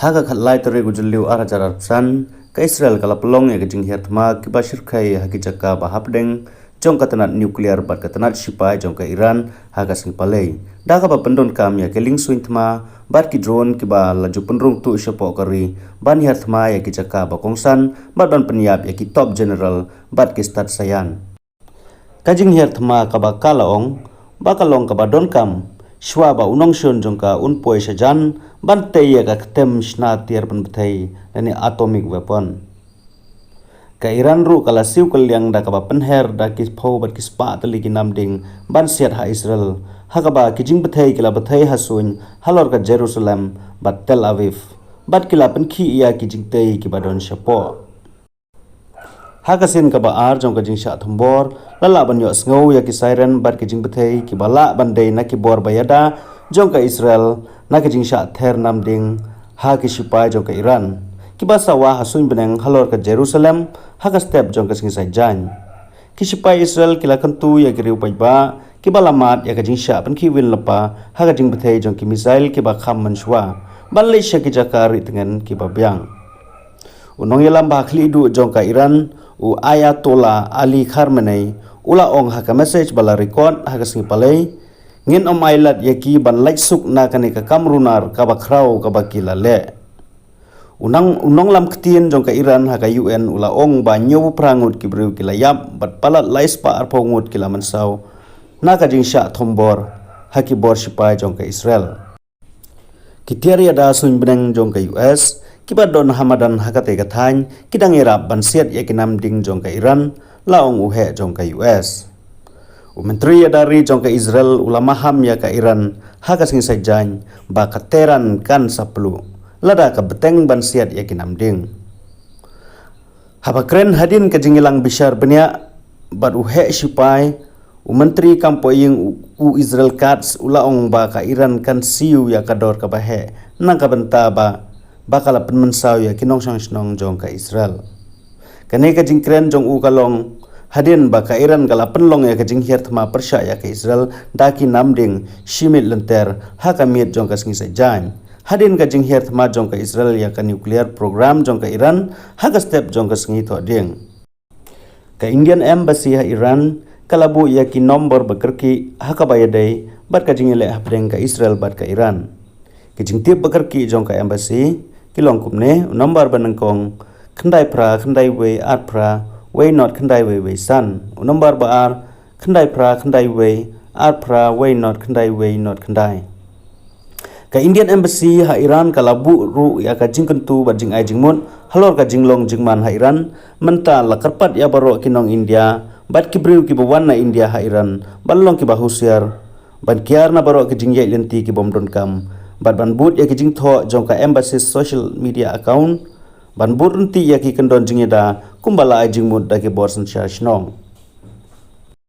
Haga khatlai tore gujulliu arajar arpsan ka Israel kala pelong ya gejing hiatma kiba shirkai hagi jaka bahapdeng jong katanat nuklear bat katanat sipai jong ka Iran haga sing palei daga ba pendon kam ya keling suintma bat ki drone kiba laju penrung tu syapo kari ban hiatma ya ki jaka ba kongsan bat ban peniap ya ki top general bat ki stat sayan kajing hiatma kaba kalaong bakalong kaba don kam shwa ba unong shon jongka unpoi sajan bantei ya ka tem shna tiar ban bthai nani atomic weapon ka Iran ru kala siu kalyang da ka ba penher da ki pho bat ki spa tali ki namding ban siat ha Israel ha ka ba ki jing bthai kila bthai hasun halor ka Jerusalem bat Tel Aviv bat kila pen khi ya ki jing tei ki badon shapo hakasin ka ba ar jong ka jing sha thumbor lala ban yo sngo ya ki siren bat ki jing bthei ki bala ban dei na ki bor bayada jong ka Israel na ki jing sha ther nam ding ha ki sipai jong ka Iran ki ba sawa hasun beneng halor ka Jerusalem ha ka step jong ka sing sai jan ki sipai Israel ki la kan tu ya ki riu pai ba ki bala mat ya ka jing sha ban ki win lapa ha ka jing bthei jong ki misail ki ba kham man shwa ban le sha ki jakari tengen ki ba byang unong yelam ba khli du jong ka Iran u Ayatollah Ali Khamenei ula ong haka message bala record haka sing palei ngin omailat yaki ban like suk na kani ka kamrunar ka bakrau ka bakila le unong lam ktien jong ka Iran haka UN ula ong ba nyobu prangut ki breu kila yap bat palat lais pa arpongut kila mansau na ka jing sha thombor haki bor sipai jong ka Israel kitiaria da sun beneng jong ka US kiba don hamadan hakate gathany kidang erap bansiat yakinam ding jong ka Iran laong uhe jong ka US menteri dari jong ka Israel ulama ham ya ka Iran haka sing sajany ba kateran kan saplu lada ka beteng bansiat yakinam ding habakren hadin ka jingilang bishar benya bat uhe sipai menteri kampoying u Israel kats ulaong ba ka Iran kan siu ya kador ka bahe nang ka benta ba bakala penmensau ya kinong sang jong ka Israel kane ka jingkren jong u kalong hadin ba ka Iran kala penlong ya ka jinghiar thma persya ya ka Israel daki namding shimit lenter ha ka miet jong ka sing sajan hadin ka jinghiar thma jong ka Israel ya ka nuclear program jong ka Iran ha ka step jong ka singi tho ding ka Indian embassy ha Iran kalabu ya ki nombor bekerki ha ka bayadai bat ka jingile hapdeng ka Israel bat ka Iran ki jingtip bekerki jong ka embassy kilong kumne number banengkong khandai pra khandai we at pra we not khandai we san number ba ar khandai pra khandai we at pra we not khandai ka Indian embassy ha Iran kalabu ru ya ka jingkentu ba jing ai jingmun halor ka jinglong jingman ha Iran menta la karpat ya baro kinong India bat kibriu ki bawan na India ha Iran balong ki bahusiar ban kiar na baro ki jingyai lenti ki bomdon kam bat ban but ya ki jing tho jong ka embassy social media account ban but nti ya ki kendon jingeda kumbala ai jingmut da ki borsan sha shnong